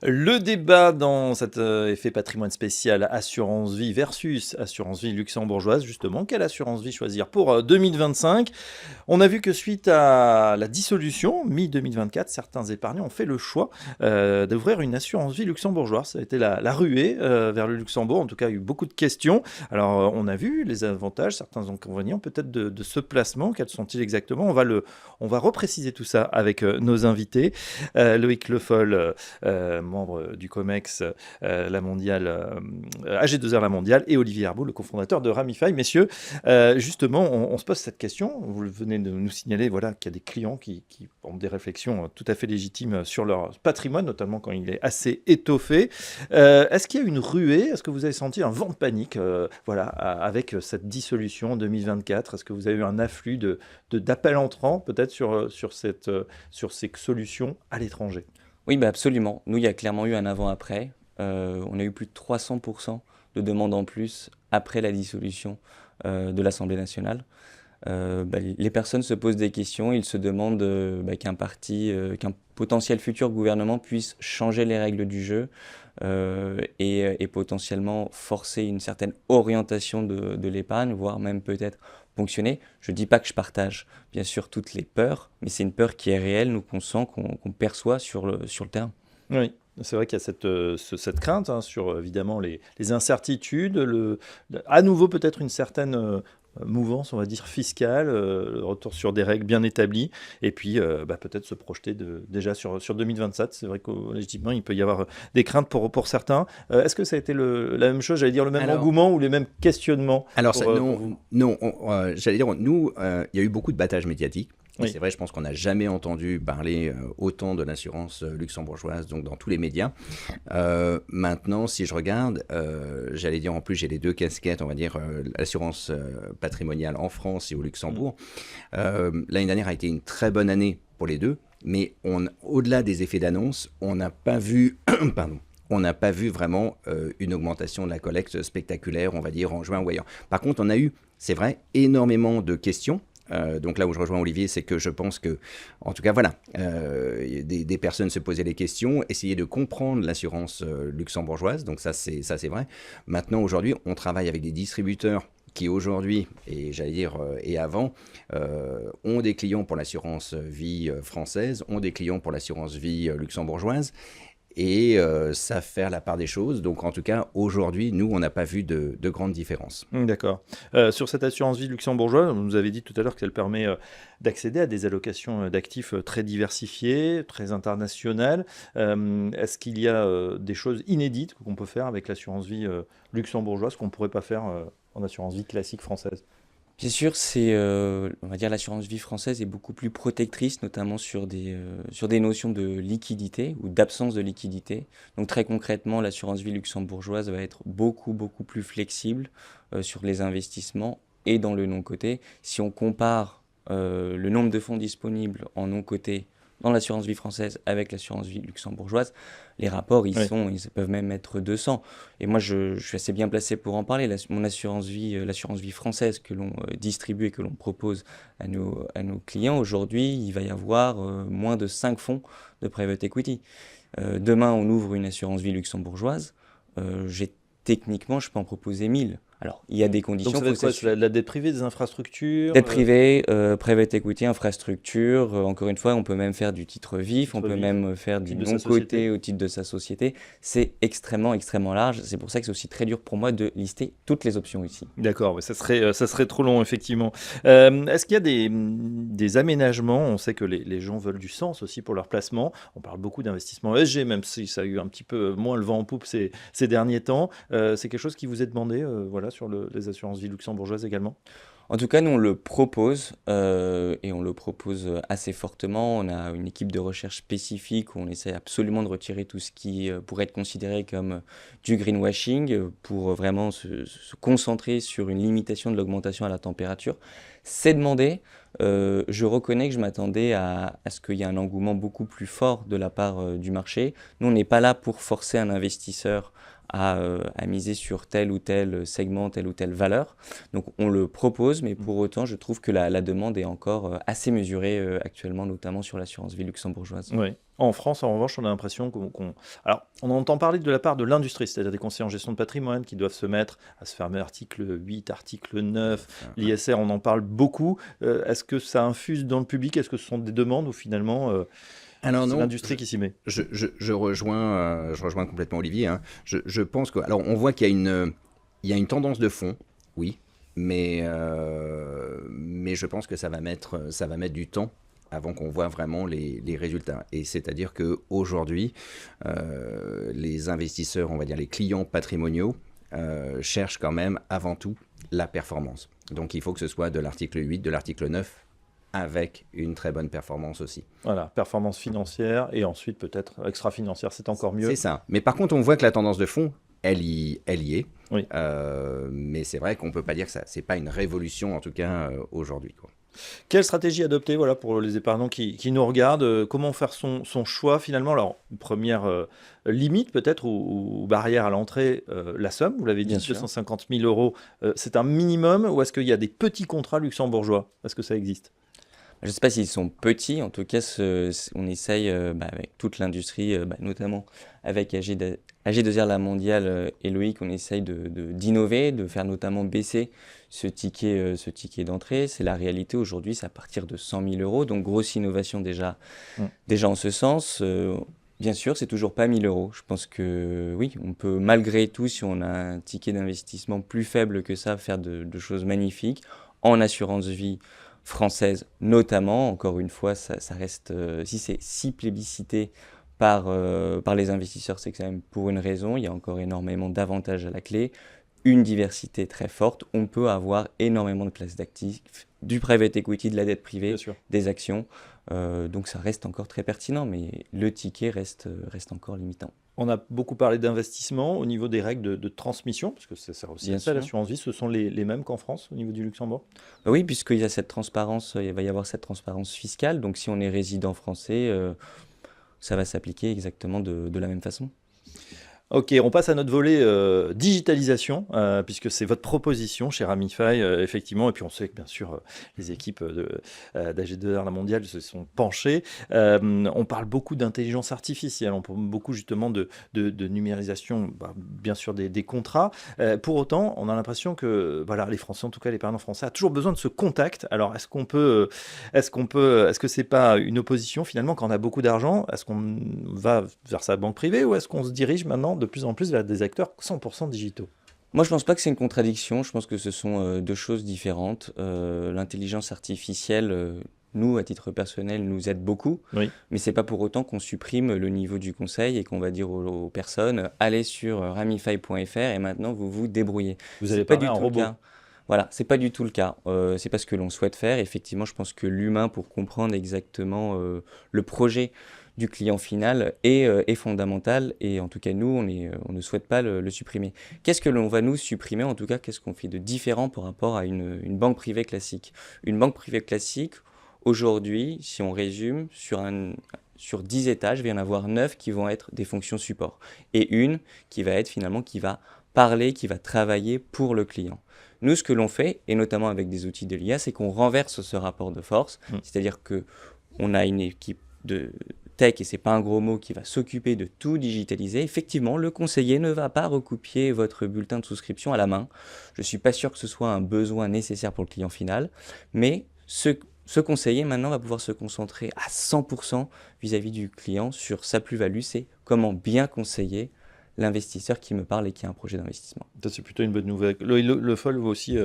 Le débat dans cet effet patrimoine spécial assurance vie versus assurance vie luxembourgeoise, justement, quelle assurance vie choisir pour 2025? On a vu que suite à la dissolution, mi-2024, certains épargnants ont fait le choix d'ouvrir une assurance vie luxembourgeoise. Ça a été la ruée vers le Luxembourg. En tout cas, il y a eu beaucoup de questions. Alors, on a vu les avantages, certains inconvénients peut-être de ce placement. Quels sont-ils exactement? On va repréciser tout ça avec nos invités. Loïc Le Foll, membre du COMEX, la mondiale, AG2R La Mondiale, et Olivier Herbault, le cofondateur de Ramify. Messieurs, justement, on se pose cette question. Vous venez de nous signaler voilà, qu'il y a des clients qui ont des réflexions tout à fait légitimes sur leur patrimoine, notamment quand il est assez étoffé. Est-ce qu'il y a une ruée? Est-ce que vous avez senti un vent de panique voilà, avec cette dissolution en 2024? Est-ce que vous avez eu un afflux d'appels entrants peut-être sur ces solutions à l'étranger? Oui, bah absolument. Nous, il y a clairement eu un avant-après. On a eu plus de 300% de demandes en plus après la dissolution de l'Assemblée nationale. Les personnes se posent des questions, ils se demandent qu'un potentiel futur gouvernement puisse changer les règles du jeu et potentiellement forcer une certaine orientation de l'épargne, voire même peut-être ponctionner. Je ne dis pas que je partage bien sûr toutes les peurs, mais c'est une peur qui est réelle, nous qu'on sent, qu'on perçoit sur le terrain. Oui, c'est vrai qu'il y a cette crainte hein, sur évidemment les incertitudes, à nouveau peut-être une certaine mouvance, on va dire, fiscale, le retour sur des règles bien établies, et puis peut-être se projeter déjà sur 2027. C'est vrai qu'au légitimement, il peut y avoir des craintes pour certains. Est-ce que ça a été la même chose, j'allais dire, le même Alors, engouement ou les mêmes questionnements pour non, vous? non, j'allais dire, nous, il y a eu beaucoup de battages médiatiques. Et Oui. c'est vrai, je pense qu'on n'a jamais entendu parler autant de l'assurance luxembourgeoise, donc dans tous les médias. Maintenant, si je regarde, j'allais dire, en plus, j'ai les deux casquettes, on va dire, l'assurance patrimoniale en France et au Mm. Luxembourg. L'année dernière a été une très bonne année pour les deux, mais au-delà des effets d'annonce, on n'a pas vu, pardon, on n'a pas vu vraiment une augmentation de la collecte spectaculaire, on va dire, en juin ou ailleurs. Par contre, on a eu, c'est vrai, énormément de questions. Donc là où je rejoins Olivier, c'est que je pense que, en tout cas, voilà, des personnes se posaient des questions, essayer de comprendre l'assurance luxembourgeoise. Donc ça c'est vrai. Maintenant, aujourd'hui, on travaille avec des distributeurs qui aujourd'hui, et j'allais dire et avant, ont des clients pour l'assurance vie française, ont des clients pour l'assurance vie luxembourgeoise, et savent faire la part des choses. Donc en tout cas, aujourd'hui, nous, on n'a pas vu de grandes différences. D'accord. Sur cette assurance vie luxembourgeoise, vous nous avez dit tout à l'heure qu'elle permet d'accéder à des allocations d'actifs très diversifiées, très internationales. Est-ce qu'il y a des choses inédites qu'on peut faire avec l'assurance vie luxembourgeoise qu'on ne pourrait pas faire en assurance vie classique française? Bien sûr, on va dire, l'assurance vie française est beaucoup plus protectrice, notamment sur des notions de liquidité ou d'absence de liquidité. Donc très concrètement, l'assurance vie luxembourgeoise va être beaucoup, beaucoup plus flexible sur les investissements et dans le non-coté. Si on compare le nombre de fonds disponibles en non-coté dans l'assurance vie française avec l'assurance vie luxembourgeoise, les rapports, Oui. ils peuvent même être 200. Et moi, je suis assez bien placé pour en parler. Mon assurance vie, l'assurance vie française que l'on distribue et que l'on propose à nos clients, aujourd'hui, il va y avoir moins de 5 fonds de private equity. Demain, on ouvre une assurance vie luxembourgeoise. Techniquement, je peux en proposer 1000. Alors, il y a des Donc conditions, ça il va faut être quoi? C'est s'assurer. la dette privée, des infrastructures, Dette privée, private equity, infrastructure. Encore une fois, on peut même faire du titre vif, on titre peut vif, même faire du type de sa société? non-coté au titre de sa société. C'est extrêmement, extrêmement large. C'est pour ça que c'est aussi très dur pour moi de lister toutes les options ici. D'accord, ouais, ça serait trop long, effectivement. Est-ce qu'il y a des aménagements? On sait que les gens veulent du sens aussi pour leur placement. On parle beaucoup d'investissement ESG, même si ça a eu un petit peu moins le vent en poupe ces derniers temps. C'est quelque chose qui vous est demandé voilà, sur les assurances vie luxembourgeoises également? En tout cas, nous, on le propose et on le propose assez fortement. On a une équipe de recherche spécifique où on essaie absolument de retirer tout ce qui pourrait être considéré comme du greenwashing pour vraiment se concentrer sur une limitation de l'augmentation à la température. C'est demandé. Je reconnais que je m'attendais à ce qu'il y ait un engouement beaucoup plus fort de la part du marché. Nous, on n'est pas là pour forcer un investisseur à miser sur tel ou tel segment, telle ou telle valeur. Donc on le propose, mais pour autant, je trouve que la demande est encore assez mesurée actuellement, notamment sur l'assurance vie luxembourgeoise. Oui. En France, en revanche, on a l'impression Alors, on entend parler de la part de l'industrie, c'est-à-dire des conseillers en gestion de patrimoine qui doivent se mettre à se fermer article 8, article 9, l'ISR, on en parle beaucoup. Est-ce que ça infuse dans le public? Est-ce que ce sont des demandes ou finalement Alors c'est non, l'industrie qui s'y met? je rejoins complètement Olivier, hein. Je pense que, alors on voit qu'il y a une tendance de fond, oui, mais je pense que ça va mettre du temps avant qu'on voit vraiment les résultats. Et c'est-à-dire qu'aujourd'hui, les investisseurs, on va dire les clients patrimoniaux, cherchent quand même avant tout la performance. Donc il faut que ce soit de l'article 8, de l'article 9, avec une très bonne performance aussi. Voilà, performance financière et ensuite peut-être extra-financière, c'est encore mieux. C'est ça. Mais par contre, on voit que la tendance de fond, elle y est. Oui. Mais c'est vrai qu'on ne peut pas dire que c'est pas une révolution, en tout cas aujourd'hui, quoi. Quelle stratégie adopter voilà, pour les épargnants qui nous regardent? Comment faire son choix finalement? Alors, première limite peut-être ou barrière à l'entrée, la somme, vous l'avez dit, Bien sûr. 250 000 euros, c'est un minimum ou est-ce qu'il y a des petits contrats luxembourgeois? Est-ce que ça existe? Je ne sais pas s'ils sont petits, en tout cas, on essaye avec toute l'industrie, notamment avec AG2R La Mondiale et Loïc, on essaye d'innover, de faire notamment baisser ce ticket d'entrée. C'est la réalité aujourd'hui, c'est à partir de 100 000 euros, donc grosse innovation déjà en ce sens. Bien sûr, c'est toujours pas 1 000 euros. Je pense que oui, on peut malgré tout, si on a un ticket d'investissement plus faible que ça, faire de choses magnifiques en assurance vie française notamment. Encore une fois, ça reste, si plébiscité par les investisseurs, c'est quand même pour une raison. Il y a encore énormément d'avantages à la clé, une diversité très forte. On peut avoir énormément de classes d'actifs, du private equity, de la dette privée, Bien sûr. des actions. Donc ça reste encore très pertinent, mais le ticket reste encore limitant. On a beaucoup parlé d'investissement au niveau des règles de transmission, parce que ça sert aussi Bien à ça, sûr. l'assurance vie, ce sont les mêmes qu'en France au niveau du Luxembourg? Oui, puisqu'il y a cette transparence, il va y avoir cette transparence fiscale. Donc si on est résident français, ça va s'appliquer exactement de la même façon. Ok, on passe à notre volet digitalisation, puisque c'est votre proposition chez Ramify, effectivement, et puis on sait que bien sûr les équipes d'AG2R La Mondiale se sont penchées. On parle beaucoup d'intelligence artificielle, on parle beaucoup justement de numérisation, bien sûr des contrats. Pour autant, on a l'impression que voilà, les Français, en tout cas les parents français, ont toujours besoin de ce contact. Alors est-ce que c'est pas une opposition finalement quand on a beaucoup d'argent? Est-ce qu'on va vers sa banque privée ou est-ce qu'on se dirige maintenant de plus en plus vers des acteurs 100% digitaux? Moi, je pense pas que c'est une contradiction. Je pense que ce sont deux choses différentes. L'intelligence artificielle, nous, à titre personnel, nous aide beaucoup. Oui. Mais c'est pas pour autant qu'on supprime le niveau du conseil et qu'on va dire aux personnes, allez sur ramify.fr et maintenant vous vous débrouillez. Vous allez C'est pas parler du à un tout le robot. cas. Voilà, c'est pas du tout le cas. C'est pas ce que l'on souhaite faire. Effectivement, je pense que l'humain, pour comprendre exactement le projet du client final est fondamental. Et en tout cas, nous, on ne souhaite pas le supprimer. Qu'est-ce que l'on va nous supprimer? En tout cas, qu'est-ce qu'on fait de différent par rapport à une banque privée classique? Une banque privée classique, aujourd'hui, si on résume, sur 10 étages, il va y en avoir 9 qui vont être des fonctions support. Et une qui va être finalement, qui va parler, qui va travailler pour le client. Nous, ce que l'on fait, et notamment avec des outils de l'IA, c'est qu'on renverse ce rapport de force. C'est-à-dire qu'on a une équipe de tech, et c'est pas un gros mot, qui va s'occuper de tout digitaliser. Effectivement, le conseiller ne va pas recopier votre bulletin de souscription à la main. Je suis pas sûr que ce soit un besoin nécessaire pour le client final, mais ce conseiller maintenant va pouvoir se concentrer à 100% vis-à-vis du client sur sa plus-value. C'est comment bien conseiller l'investisseur qui me parle et qui a un projet d'investissement. Ça, c'est plutôt une bonne nouvelle. Le Foll aussi,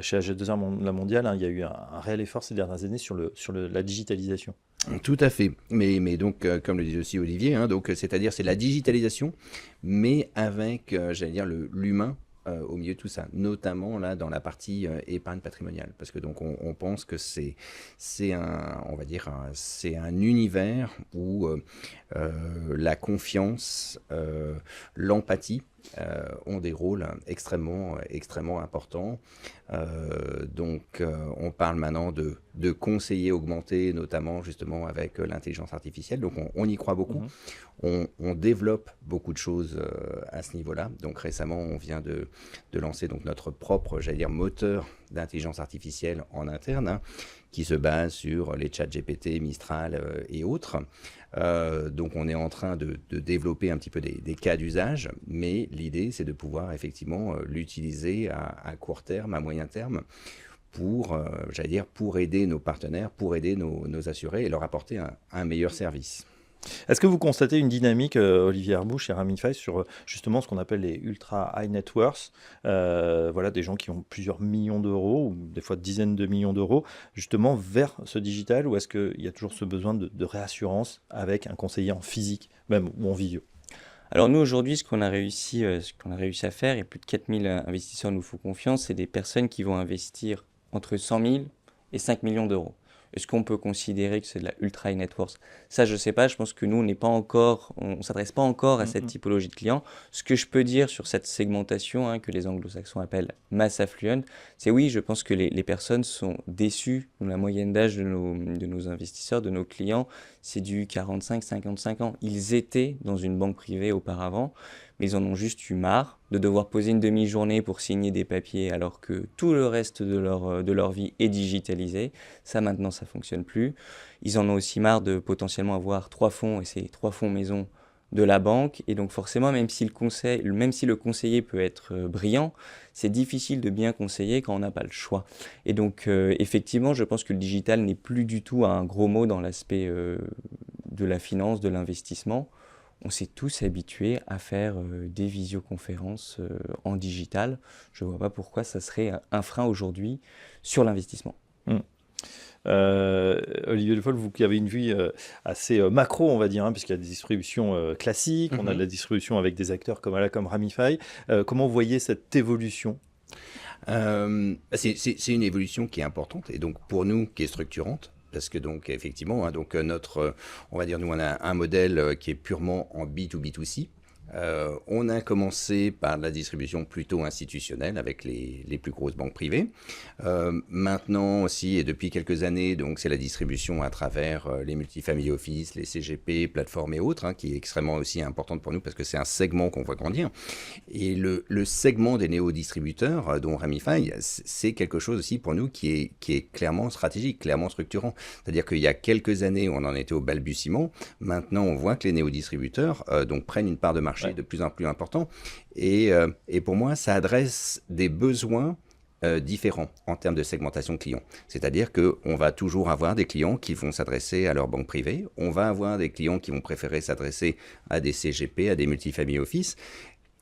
chez AG2R La Mondiale, hein, il y a eu un réel effort ces dernières années sur la digitalisation. Tout à fait. Mais donc, comme le dit aussi Olivier, hein, donc, c'est-à-dire c'est la digitalisation, mais avec, j'allais dire, l'humain au milieu de tout ça, notamment là dans la partie épargne patrimoniale, parce que donc on pense que c'est on va dire, c'est un univers où la confiance, l'empathie ont des rôles extrêmement importants. On parle maintenant de conseillers augmentés, notamment justement avec l'intelligence artificielle. Donc, on y croit beaucoup. On développe beaucoup de choses à ce niveau-là. Donc, récemment, on vient de lancer donc, notre propre, j'allais dire, moteur d'intelligence artificielle en interne, hein, qui se base sur les chats GPT, Mistral et autres. Donc, on est en train de développer un petit peu des cas d'usage, mais l'idée, c'est de pouvoir effectivement l'utiliser à court terme, à moyen terme, pour, j'allais dire, pour aider nos partenaires, pour aider nos assurés et leur apporter un meilleur service. Est-ce que vous constatez une dynamique, Olivier Herbouch et Ramify, sur justement ce qu'on appelle les ultra high net worth, voilà, des gens qui ont plusieurs millions d'euros, ou des fois dizaines de millions d'euros, justement vers ce digital, ou est-ce qu'il y a toujours ce besoin de réassurance avec un conseiller en physique, même, ou en visio? Alors nous, aujourd'hui, ce qu'on a réussi à faire, et plus de 4000 investisseurs nous font confiance, c'est des personnes qui vont investir entre 100 000 et 5 millions d'euros. Est-ce qu'on peut considérer que c'est de la ultra high net worth? Ça, je ne sais pas. Je pense que nous, on s'adresse pas encore à cette typologie de clients. Ce que je peux dire sur cette segmentation, hein, que les anglo-saxons appellent mass affluent, c'est oui, je pense que les personnes sont déçues. La moyenne d'âge de nos investisseurs, de nos clients, c'est du 45-55 ans. Ils étaient dans une banque privée auparavant, mais ils en ont juste eu marre de devoir poser une demi-journée pour signer des papiers alors que tout le reste de leur vie est digitalisé. Ça, maintenant, ça ne fonctionne plus. Ils en ont aussi marre de potentiellement avoir 3 fonds, et c'est 3 fonds maison de la banque. Et donc forcément, même si le conseiller peut être brillant, c'est difficile de bien conseiller quand on n'a pas le choix. Et donc, effectivement, je pense que le digital n'est plus du tout un gros mot dans l'aspect de la finance, de l'investissement. On s'est tous habitués à faire des visioconférences en digital. Je ne vois pas pourquoi ça serait un frein aujourd'hui sur l'investissement. Olivier Defolle, vous qui avez une vue assez macro, on va dire, hein, puisqu'il y a des distributions classiques, on a de la distribution avec des acteurs comme Ramify. Comment vous voyez cette évolution? C'est une évolution qui est importante et donc pour nous qui est structurante. Parce que donc effectivement, hein, donc on va dire nous on a un modèle qui est purement en B2B2C. On a commencé par la distribution plutôt institutionnelle avec les plus grosses banques privées. Maintenant aussi, et depuis quelques années, donc c'est la distribution à travers les multifamily office, les CGP, plateformes et autres, hein, qui est extrêmement aussi importante pour nous parce que c'est un segment qu'on voit grandir. Et le segment des néo-distributeurs, dont Ramify, c'est quelque chose aussi pour nous qui est clairement stratégique, clairement structurant. C'est-à-dire qu'il y a quelques années, on en était au balbutiement. Maintenant, on voit que les néo-distributeurs donc prennent une part de marché de plus en plus important. Et pour moi, ça adresse des besoins différents en termes de segmentation de clients. C'est-à-dire qu'on va toujours avoir des clients qui vont s'adresser à leur banque privée, on va avoir des clients qui vont préférer s'adresser à des CGP, à des multifamily office,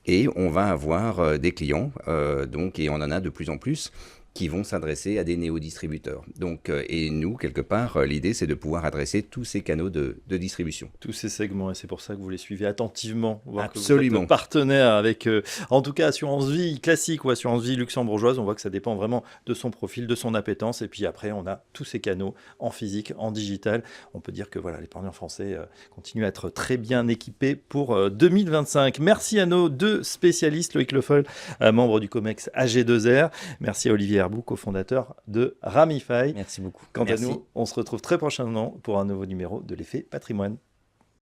et on va avoir des clients, et on en a de plus en plus, qui vont s'adresser à des néo-distributeurs. Donc, et nous, quelque part, l'idée, c'est de pouvoir adresser tous ces canaux de distribution. Tous ces segments, et c'est pour ça que vous les suivez attentivement. Voir Absolument. Que vous êtes partenaire avec, en tout cas, Assurance Vie classique ou Assurance Vie luxembourgeoise. On voit que ça dépend vraiment de son profil, de son appétence. Et puis après, on a tous ces canaux en physique, en digital. On peut dire que voilà, l'épargnant français continue à être très bien équipé pour 2025. Merci à nos deux spécialistes, Loïc Lefoll, membre du COMEX AG2R. Merci à Olivier Herbouch, cofondateur de Ramify. Merci beaucoup. Quant à nous, on se retrouve très prochainement pour un nouveau numéro de l'Effet Patrimoine.